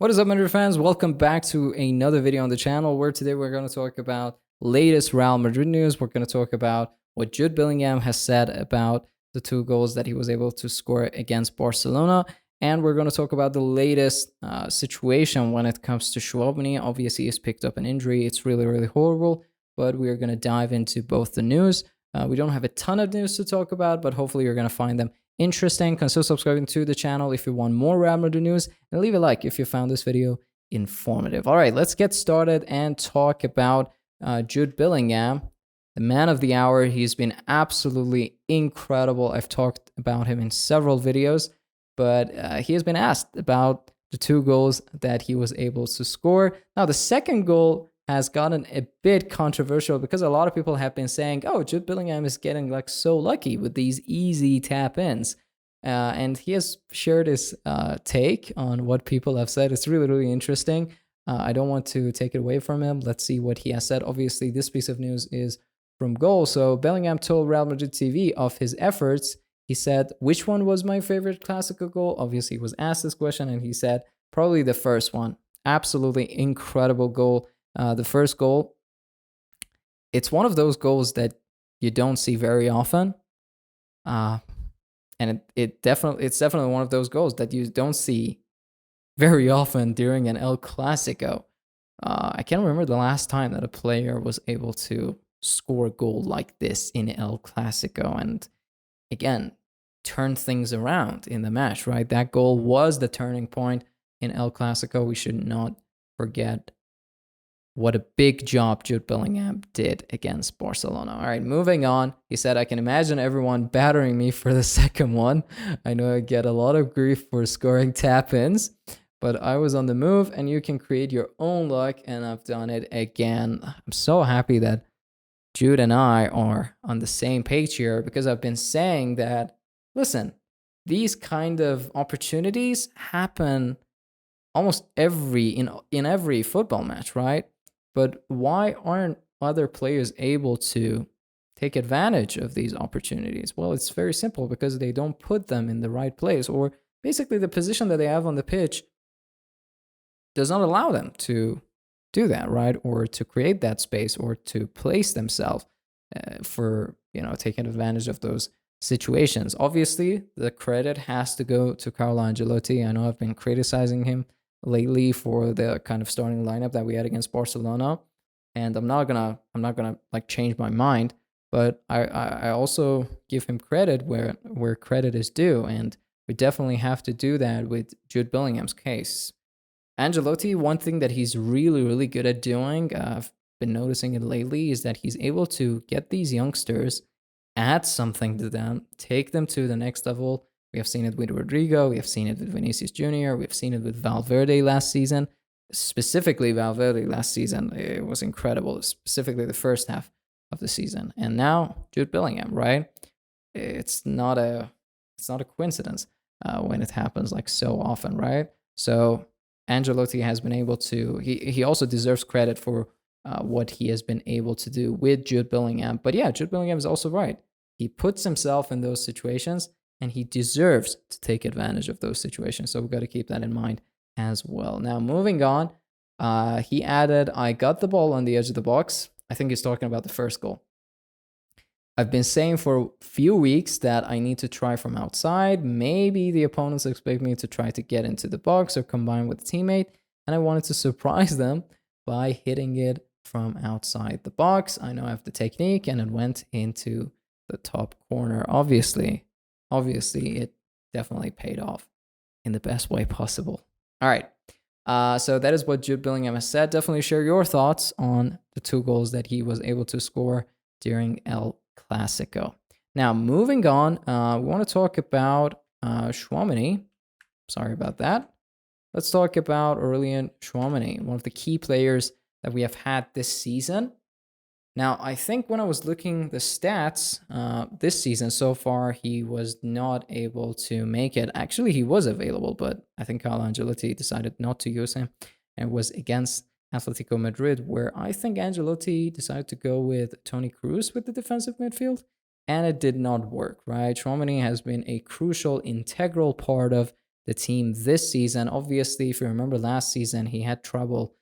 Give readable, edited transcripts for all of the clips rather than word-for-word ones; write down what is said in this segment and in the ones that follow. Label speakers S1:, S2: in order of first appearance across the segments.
S1: What is up, Madrid fans? Welcome back to another video on the channel where today we're going to talk about latest Real Madrid news. We're going to talk about what Jude Bellingham has said about the 2 goals that he was able to score against Barcelona. And we're going to talk about the latest situation when it comes to Tchouaméni. Obviously, he's picked up an injury. It's really, really horrible. But we're going to dive into both the news. We don't have a ton of news to talk about, but hopefully you're going to find them interesting. Consider subscribing to the channel if you want more Real Madrid news, and leave a like if you found this video informative. All right, let's get started and talk about Jude Bellingham, the man of the hour. He's been absolutely incredible. I've talked about him in several videos, but he has been asked about the 2 goals that he was able to score. Now, the second goal has gotten a bit controversial because a lot of people have been saying, oh, Jude Bellingham is getting like so lucky with these easy tap-ins. And he has shared his take on what people have said. It's really, really interesting. I don't want to take it away from him. Let's see what he has said. Obviously, this piece of news is from Goal. So Bellingham told Real Madrid TV of his efforts. He said, which one was my favorite Clasico goal? Obviously, he was asked this question, and he said, probably the first one. Absolutely incredible goal. The first goal, it's one of those goals that you don't see very often. And it's definitely one of those goals that you don't see very often during an El Clasico. I can't remember the last time that a player was able to score a goal like this in El Clasico and, again, turn things around in the match, right? That goal was the turning point in El Clasico. We should not forget what a big job Jude Bellingham did against Barcelona. All right, moving on. He said, I can imagine everyone battering me for the second one. I know I get a lot of grief for scoring tap-ins, but I was on the move and you can create your own luck, and I've done it again. I'm so happy that Jude and I are on the same page here, because I've been saying that, listen, these kind of opportunities happen almost in every football match, right? But why aren't other players able to take advantage of these opportunities? Well, it's very simple, because they don't put them in the right place, or basically the position that they have on the pitch does not allow them to do that, right? Or to create that space, or to place themselves for, taking advantage of those situations. Obviously, the credit has to go to Carlo Ancelotti. I know I've been criticizing him lately for the kind of starting lineup that we had against Barcelona, and I'm not gonna like change my mind, but I also give him credit where credit is due, and we definitely have to do that with Jude Bellingham's case. Ancelotti, one thing that he's really, really good at doing, I've been noticing it lately, is that he's able to get these youngsters, add something to them, take them to the next level. We have seen it with Rodrigo. We have seen it with Vinicius Jr. We have seen it with Valverde last season. Specifically, Valverde last season, it was incredible, specifically the first half of the season. And now Jude Bellingham, right? It's not a coincidence when it happens like so often, right? So Ancelotti has been able to, he also deserves credit for what he has been able to do with Jude Bellingham. But yeah, Jude Bellingham is also right. He puts himself in those situations, and he deserves to take advantage of those situations. So we've got to keep that in mind as well. Now, moving on, he added, I got the ball on the edge of the box. I think he's talking about the first goal. I've been saying for a few weeks that I need to try from outside. Maybe the opponents expect me to try to get into the box or combine with a teammate, and I wanted to surprise them by hitting it from outside the box. I know I have the technique, and it went into the top corner. Obviously, it definitely paid off in the best way possible. All right. So that is what Jude Bellingham has said. Definitely share your thoughts on the 2 goals that he was able to score during El Clasico. Now, moving on, we want to talk about Tchouaméni. Sorry about that. Let's talk about Aurelien Tchouaméni, one of the key players that we have had this season. Now, I think when I was looking the stats this season so far, he was not able to make it. Actually, he was available, but I think Carlo Ancelotti decided not to use him, and it was against Atletico Madrid, where I think Ancelotti decided to go with Toni Kroos with the defensive midfield, and it did not work, right? Tchouaméni has been a crucial, integral part of the team this season. Obviously, if you remember last season, he had trouble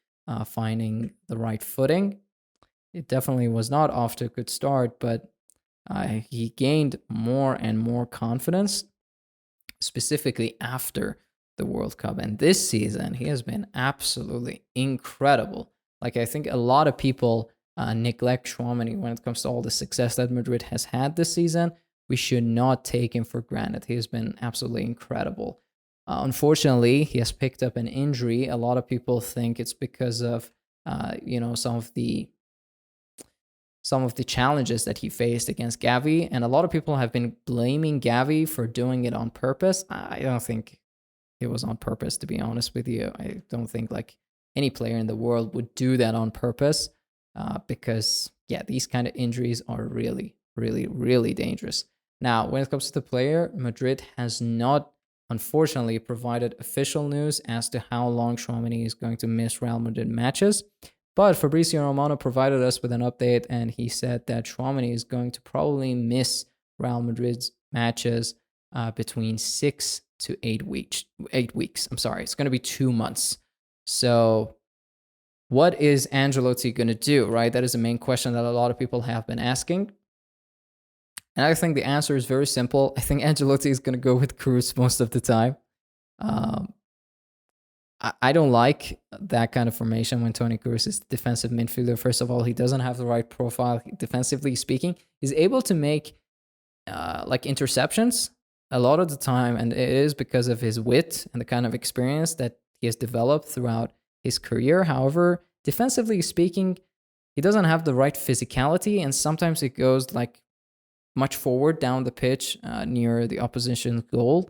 S1: finding the right footing. It definitely was not off to a good start, but he gained more and more confidence, specifically after the World Cup. And this season, he has been absolutely incredible. Like, I think a lot of people neglect Tchouaméni when it comes to all the success that Madrid has had this season. We should not take him for granted. He has been absolutely incredible. Unfortunately, he has picked up an injury. A lot of people think it's because of, some of the challenges that he faced against Gavi, and a lot of people have been blaming Gavi for doing it on purpose. I don't think it was on purpose, to be honest with you. I don't think like any player in the world would do that on purpose, because these kind of injuries are really, really, really dangerous. Now, when it comes to the player, Madrid has not, unfortunately, provided official news as to how long Tchouaméni is going to miss Real Madrid matches. But Fabrizio Romano provided us with an update, and he said that Tchouaméni is going to probably miss Real Madrid's matches between 6 to 8 weeks. 8 weeks. I'm sorry. It's going to be 2 months. So what is Ancelotti going to do, right? That is the main question that a lot of people have been asking. And I think the answer is very simple. I think Ancelotti is going to go with Cruz most of the time. I don't like that kind of formation when Toni Kroos is the defensive midfielder. First of all, he doesn't have the right profile, defensively speaking. He's able to make interceptions a lot of the time, and it is because of his wit and the kind of experience that he has developed throughout his career. However, defensively speaking, he doesn't have the right physicality, and sometimes it goes like much forward down the pitch near the opposition's goal.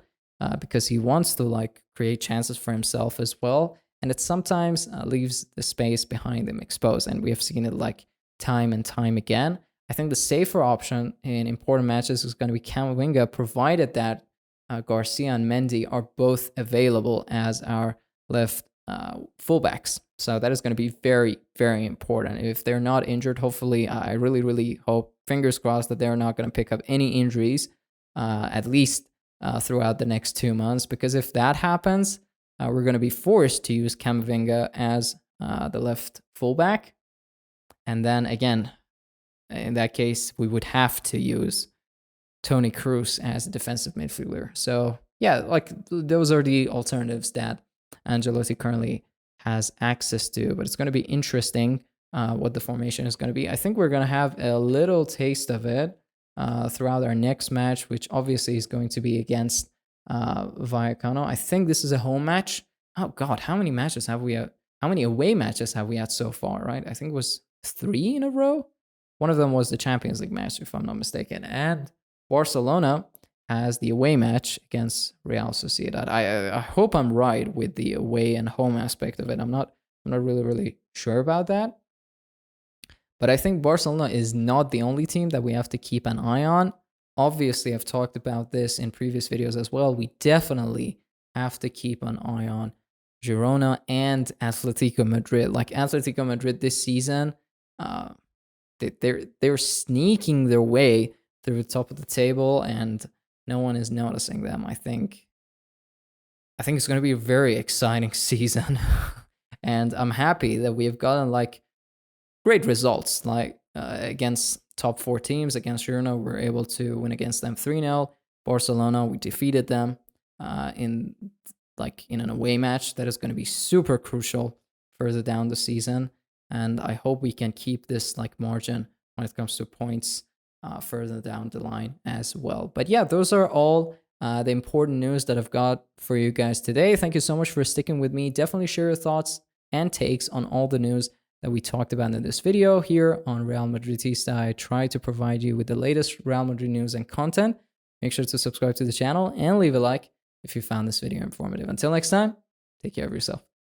S1: Because he wants to create chances for himself as well, and it sometimes leaves the space behind him exposed, and we have seen it time and time again. I think the safer option in important matches is going to be Camavinga, provided that Garcia and Mendy are both available as our left fullbacks. So that is going to be very, very important. If they're not injured, hopefully, I really, really hope, fingers crossed, that they're not going to pick up any injuries, at least throughout the next 2 months, because if that happens, we're going to be forced to use Camavinga as the left fullback. And then again, in that case, we would have to use Toni Kroos as a defensive midfielder. So those are the alternatives that Ancelotti currently has access to. But it's going to be interesting what the formation is going to be. I think we're going to have a little taste of it throughout our next match, which obviously is going to be against Vallecano. I think this is a home match. Oh God, how many matches have we had? How many away matches have we had so far, right? I think it was 3 in a row. One of them was the Champions League match, if I'm not mistaken. And Barcelona has the away match against Real Sociedad. I hope I'm right with the away and home aspect of it. I'm not really sure about that. But I think Barcelona is not the only team that we have to keep an eye on. Obviously, I've talked about this in previous videos as well. We definitely have to keep an eye on Girona and Atletico Madrid. Like Atletico Madrid this season, they're sneaking their way through the top of the table, and no one is noticing them. I think it's going to be a very exciting season, and I'm happy that we have gotten great results, against top 4 teams. Against Girona, we're able to win against them 3-0. Barcelona, we defeated them in an away match that is going to be super crucial further down the season. And I hope we can keep this margin when it comes to points further down the line as well. But yeah, those are all the important news that I've got for you guys today. Thank you so much for sticking with me. Definitely share your thoughts and takes on all the news that we talked about in this video here on Real Madridista. I try to provide you with the latest Real Madrid news and content. Make sure to subscribe to the channel and leave a like if you found this video informative. Until next time, take care of yourself.